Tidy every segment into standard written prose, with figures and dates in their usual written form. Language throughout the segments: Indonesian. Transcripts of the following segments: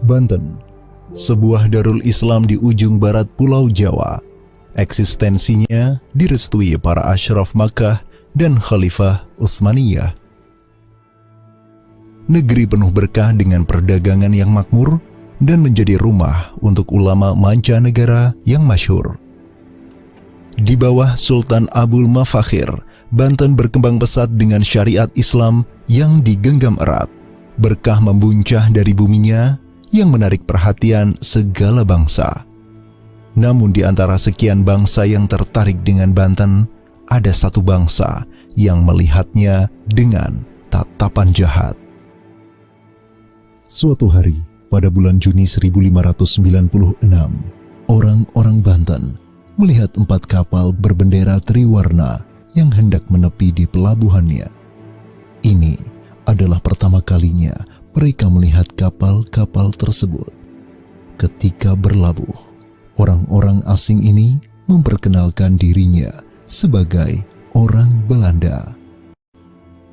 Banten, sebuah darul Islam di ujung barat Pulau Jawa. Eksistensinya direstui para asyraf Makkah dan Khalifah Utsmaniyah. Negeri penuh berkah dengan perdagangan yang makmur dan menjadi rumah untuk ulama mancanegara yang masyhur. Di bawah Sultan Abul Mafakhir, Banten berkembang pesat dengan syariat Islam yang digenggam erat. Berkah membuncah dari buminya yang menarik perhatian segala bangsa. Namun di antara sekian bangsa yang tertarik dengan Banten, ada satu bangsa yang melihatnya dengan tatapan jahat. Suatu hari, pada bulan Juni 1596, orang-orang Banten melihat 4 kapal berbendera triwarna yang hendak menepi di pelabuhannya. Ini adalah pertama kalinya mereka melihat kapal-kapal tersebut. Ketika berlabuh, orang-orang asing ini memperkenalkan dirinya sebagai orang Belanda.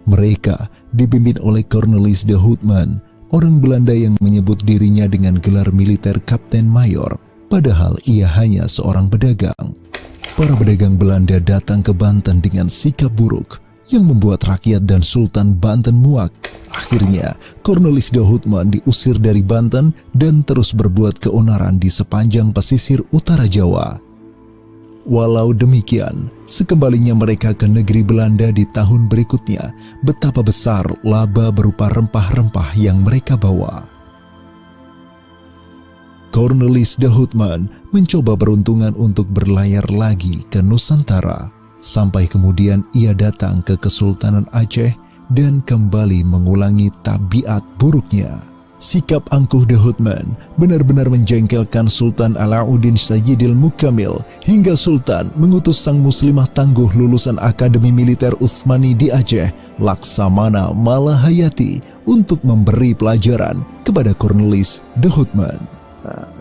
Mereka dipimpin oleh Cornelis de Houtman, orang Belanda yang menyebut dirinya dengan gelar militer Kapten Mayor, padahal ia hanya seorang pedagang. Para pedagang Belanda datang ke Banten dengan sikap buruk yang membuat rakyat dan Sultan Banten muak. Akhirnya, Cornelis de Houtman diusir dari Banten dan terus berbuat keonaran di sepanjang pesisir utara Jawa. Walau demikian, sekembalinya mereka ke negeri Belanda di tahun berikutnya, betapa besar laba berupa rempah-rempah yang mereka bawa. Cornelis de Houtman mencoba peruntungan untuk berlayar lagi ke Nusantara, sampai kemudian ia datang ke Kesultanan Aceh dan kembali mengulangi tabiat buruknya. Sikap angkuh de Houtman benar-benar menjengkelkan Sultan Alauddin Sayyidil Mukamil, hingga Sultan mengutus sang muslimah tangguh lulusan Akademi Militer Utsmani di Aceh, Laksamana Malahayati, untuk memberi pelajaran kepada Cornelis de Houtman.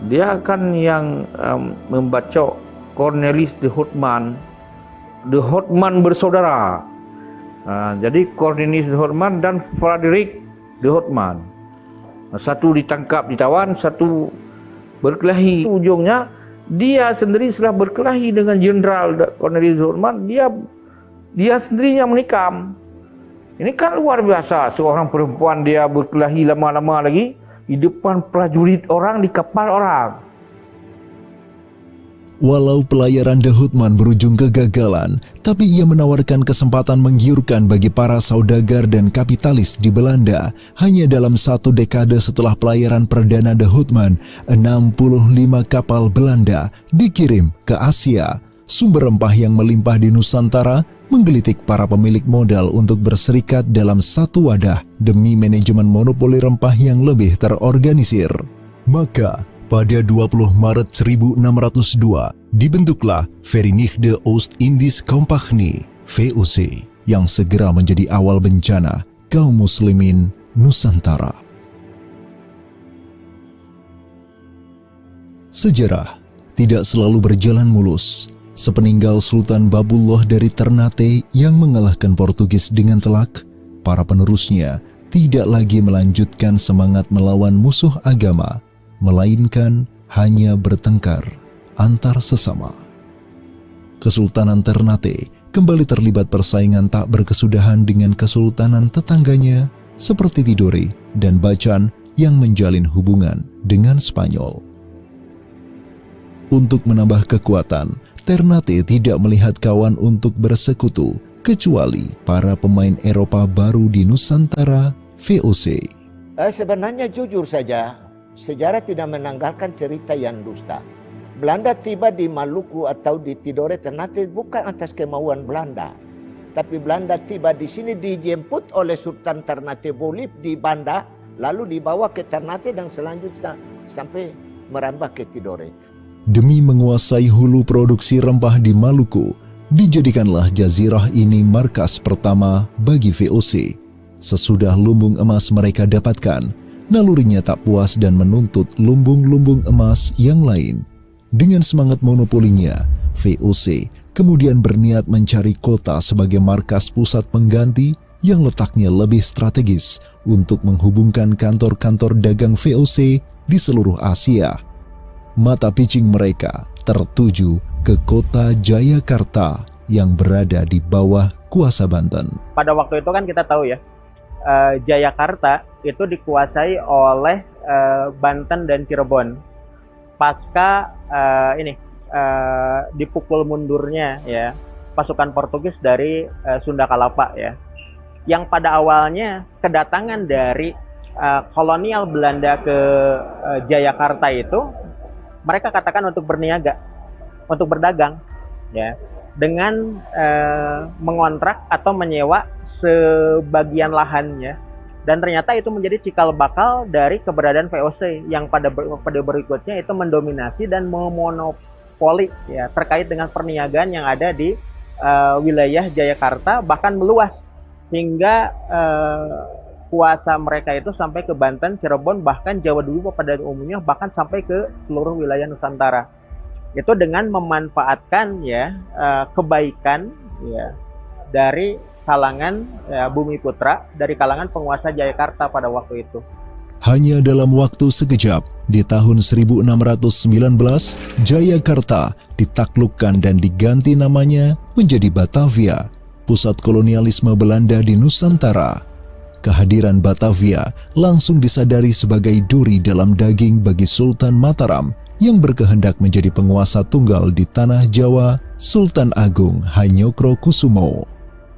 Dia kan yang membacok Cornelis de Houtman. De Houtman bersaudara. Jadi Cornelis de Houtman dan Frederick de Houtman. Satu ditangkap, ditawan, satu berkelahi. Ujungnya dia sendiri setelah berkelahi dengan Jenderal Cornelis de Houtman, dia sendiri yang menikam. Ini kan luar biasa, seorang perempuan dia berkelahi lama-lama lagi di depan prajurit orang, di kapal orang. Walau pelayaran de Houtman berujung kegagalan, tapi ia menawarkan kesempatan menggiurkan bagi para saudagar dan kapitalis di Belanda. Hanya dalam 1 dekade setelah pelayaran perdana de Houtman, 65 kapal Belanda dikirim ke Asia. Sumber rempah yang melimpah di Nusantara menggelitik para pemilik modal untuk berserikat dalam satu wadah demi manajemen monopoli rempah yang lebih terorganisir. Maka, pada 20 Maret 1602, dibentuklah Verenigde Oost-Indisch Compagnie (VOC) yang segera menjadi awal bencana kaum muslimin Nusantara. Sejarah tidak selalu berjalan mulus. Sepeninggal Sultan Babullah dari Ternate yang mengalahkan Portugis dengan telak, para penerusnya tidak lagi melanjutkan semangat melawan musuh agama, melainkan hanya bertengkar antar sesama. Kesultanan Ternate kembali terlibat persaingan tak berkesudahan dengan kesultanan tetangganya seperti Tidore dan Bacan yang menjalin hubungan dengan Spanyol. Untuk menambah kekuatan, Ternate tidak melihat kawan untuk bersekutu kecuali para pemain Eropa baru di Nusantara, VOC. Sebenarnya jujur saja, sejarah tidak menanggalkan cerita yang dusta. Belanda tiba di Maluku atau di Tidore Ternate bukan atas kemauan Belanda. Tapi Belanda tiba di sini dijemput oleh Sultan Ternate Bolip di Banda, lalu dibawa ke Ternate dan selanjutnya sampai merambah ke Tidore. Demi menguasai hulu produksi rempah di Maluku, dijadikanlah jazirah ini markas pertama bagi VOC. Sesudah lumbung emas mereka dapatkan, nalurinya tak puas dan menuntut lumbung-lumbung emas yang lain. Dengan semangat monopolinya, VOC kemudian berniat mencari kota sebagai markas pusat pengganti yang letaknya lebih strategis untuk menghubungkan kantor-kantor dagang VOC di seluruh Asia. Mata pitching mereka tertuju ke kota Jayakarta yang berada di bawah kuasa Banten. Pada waktu itu kan kita tahu ya, Jayakarta itu dikuasai oleh Banten dan Cirebon. Pasca dipukul mundurnya ya pasukan Portugis dari Sunda Kalapa ya. Yang pada awalnya kedatangan dari kolonial Belanda ke Jayakarta itu mereka katakan untuk berniaga, untuk berdagang ya, dengan mengontrak atau menyewa sebagian lahannya. Dan ternyata itu menjadi cikal bakal dari keberadaan VOC yang pada berikutnya itu mendominasi dan memonopoli ya terkait dengan perniagaan yang ada di wilayah Jayakarta, bahkan meluas hingga kuasa mereka itu sampai ke Banten, Cirebon, bahkan Jawa dulu pada umumnya, bahkan sampai ke seluruh wilayah Nusantara. Itu dengan memanfaatkan ya kebaikan ya dari kalangan Bumiputra, dari kalangan penguasa Jayakarta pada waktu itu. Hanya dalam waktu sekejap, di tahun 1619, Jayakarta ditaklukkan dan diganti namanya menjadi Batavia, pusat kolonialisme Belanda di Nusantara. Kehadiran Batavia langsung disadari sebagai duri dalam daging bagi Sultan Mataram yang berkehendak menjadi penguasa tunggal di tanah Jawa, Sultan Agung Hanyokrokusumo.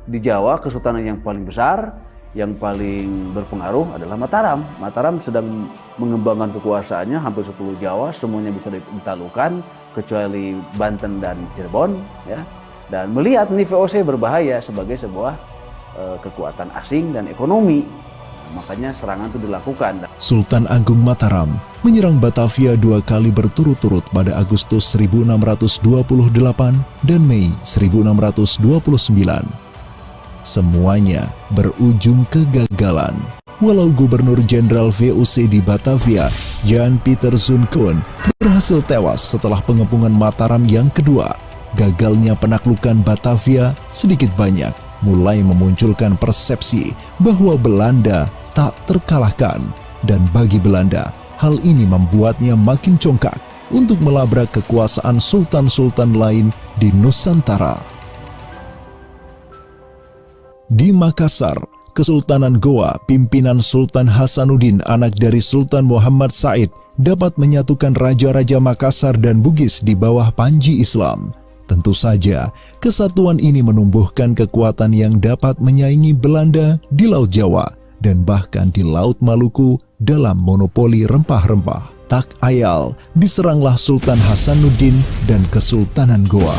Di Jawa, kesultanan yang paling besar, yang paling berpengaruh adalah Mataram. Mataram sedang mengembangkan kekuasaannya hampir 10 Jawa, semuanya bisa ditaklukkan kecuali Banten dan Cirebon ya. Dan melihat nih VOC berbahaya sebagai sebuah kekuatan asing dan ekonomi. Makanya serangan itu dilakukan. Sultan Agung Mataram menyerang Batavia 2 kali berturut-turut pada Agustus 1628 dan Mei 1629. Semuanya berujung kegagalan. Walau Gubernur Jenderal VOC di Batavia, Jan Pieter Zoon berhasil tewas setelah pengepungan Mataram yang kedua, gagalnya penaklukan Batavia sedikit banyak mulai memunculkan persepsi bahwa Belanda tak terkalahkan, dan bagi Belanda hal ini membuatnya makin congkak untuk melabrak kekuasaan sultan-sultan lain di Nusantara. Di Makassar, Kesultanan Goa pimpinan Sultan Hasanuddin anak dari Sultan Muhammad Said dapat menyatukan raja-raja Makassar dan Bugis di bawah panji Islam. Tentu saja, kesatuan ini menumbuhkan kekuatan yang dapat menyaingi Belanda di Laut Jawa dan bahkan di Laut Maluku dalam monopoli rempah-rempah. Tak ayal, diseranglah Sultan Hasanuddin dan Kesultanan Goa.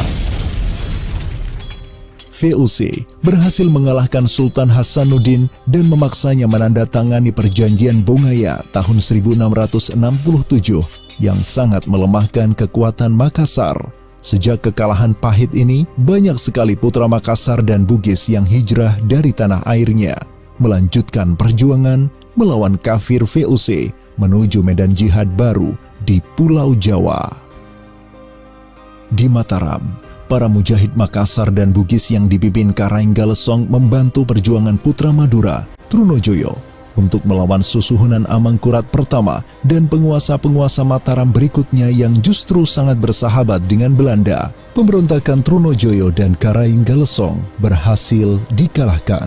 VOC berhasil mengalahkan Sultan Hasanuddin dan memaksanya menandatangani perjanjian Bongaya tahun 1667 yang sangat melemahkan kekuatan Makassar. Sejak kekalahan pahit ini, banyak sekali putra Makassar dan Bugis yang hijrah dari tanah airnya, melanjutkan perjuangan melawan kafir VOC menuju medan jihad baru di Pulau Jawa. Di Mataram, para mujahid Makassar dan Bugis yang dipimpin Karaenggalesong membantu perjuangan putra Madura, Trunojoyo, untuk melawan susuhunan Amangkurat pertama dan penguasa-penguasa Mataram berikutnya yang justru sangat bersahabat dengan Belanda. Pemberontakan Trunojoyo dan Karaenggalesong berhasil dikalahkan.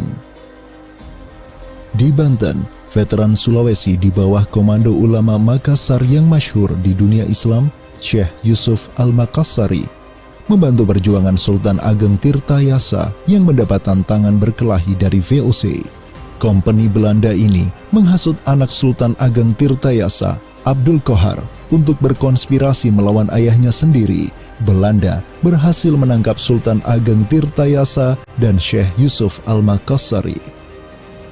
Di Banten, veteran Sulawesi di bawah komando ulama Makassar yang masyhur di dunia Islam, Syekh Yusuf Al-Makassari, membantu perjuangan Sultan Ageng Tirtayasa yang mendapat tantangan berkelahi dari VOC. Kompeni Belanda ini menghasut anak Sultan Ageng Tirtayasa, Abdul Qohar, untuk berkonspirasi melawan ayahnya sendiri. Belanda berhasil menangkap Sultan Ageng Tirtayasa dan Syekh Yusuf Al-Makassari.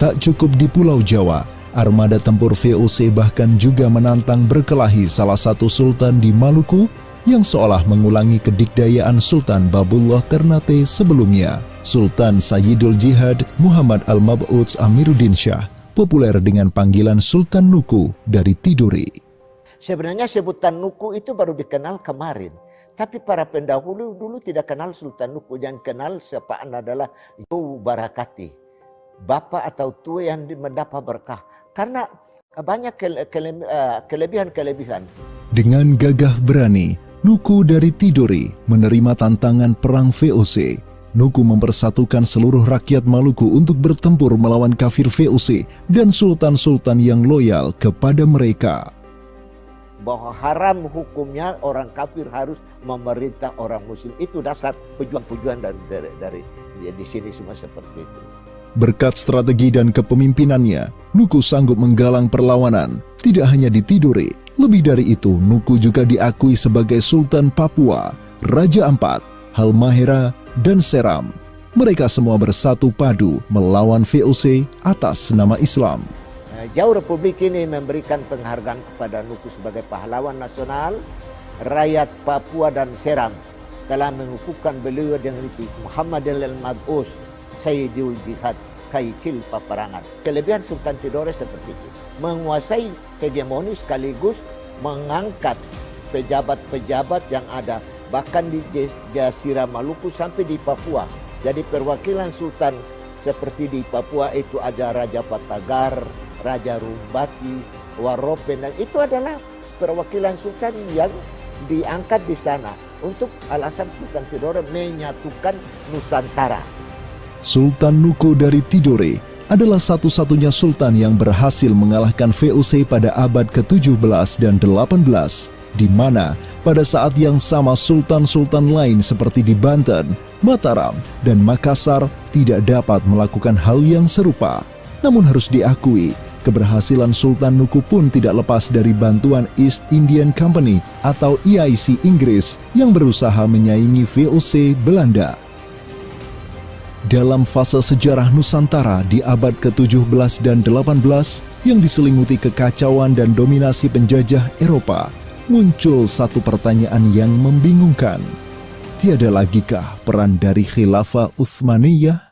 Tak cukup di Pulau Jawa, armada tempur VOC bahkan juga menantang berkelahi salah satu sultan di Maluku yang seolah mengulangi kedikdayaan Sultan Babullah Ternate sebelumnya. Sultan Sayyidul Jihad Muhammad Al-Mab'uds Amiruddin Shah, populer dengan panggilan Sultan Nuku dari Tidore. Sebenarnya sebutan Nuku itu baru dikenal kemarin. Tapi para pendahulu dulu tidak kenal Sultan Nuku. Yang kenal sapaan adalah Joe Barakati. bapa atau tua yang mendapat berkah. Karena banyak kelebihan-kelebihan. Dengan gagah berani, Nuku dari Tidore menerima tantangan perang VOC. Nuku mempersatukan seluruh rakyat Maluku untuk bertempur melawan kafir VOC dan sultan-sultan yang loyal kepada mereka. Bahwa haram hukumnya orang kafir harus memerintah orang muslim. Itu dasar pejuang-pejuang dari di sini semua seperti itu. Berkat strategi dan kepemimpinannya, Nuku sanggup menggalang perlawanan, tidak hanya di Tidore. Lebih dari itu, Nuku juga diakui sebagai Sultan Papua, Raja Ampat, Halmahera, dan Seram. Mereka semua bersatu padu melawan VOC atas nama Islam. Jauh Republik ini memberikan penghargaan kepada Nuku sebagai pahlawan nasional. Rakyat Papua dan Seram telah mengukuhkan beliau dengan itu Muhammad al-Mab'us Sayyidul Jihad Kaicil Paparangan. Kelebihan Sultan Tidore seperti itu. Menguasai hegemoni sekaligus mengangkat pejabat-pejabat yang ada. Bahkan di Jazirah Maluku sampai di Papua. Jadi perwakilan Sultan seperti di Papua itu ada Raja Patagar, Raja Rumbati, Waropen. Dan itu adalah perwakilan Sultan yang diangkat di sana. Untuk alasan Sultan Tidore menyatukan Nusantara. Sultan Nuku dari Tidore adalah satu-satunya sultan yang berhasil mengalahkan VOC pada abad ke-17 dan 18, di mana pada saat yang sama sultan-sultan lain seperti di Banten, Mataram, dan Makassar tidak dapat melakukan hal yang serupa. Namun harus diakui, keberhasilan Sultan Nuku pun tidak lepas dari bantuan East Indian Company atau EIC Inggris yang berusaha menyaingi VOC Belanda. Dalam fase sejarah Nusantara di abad ke-17 dan 18 yang diselimuti kekacauan dan dominasi penjajah Eropa, muncul satu pertanyaan yang membingungkan. Tiada lagikah peran dari Khilafah Utsmaniyah?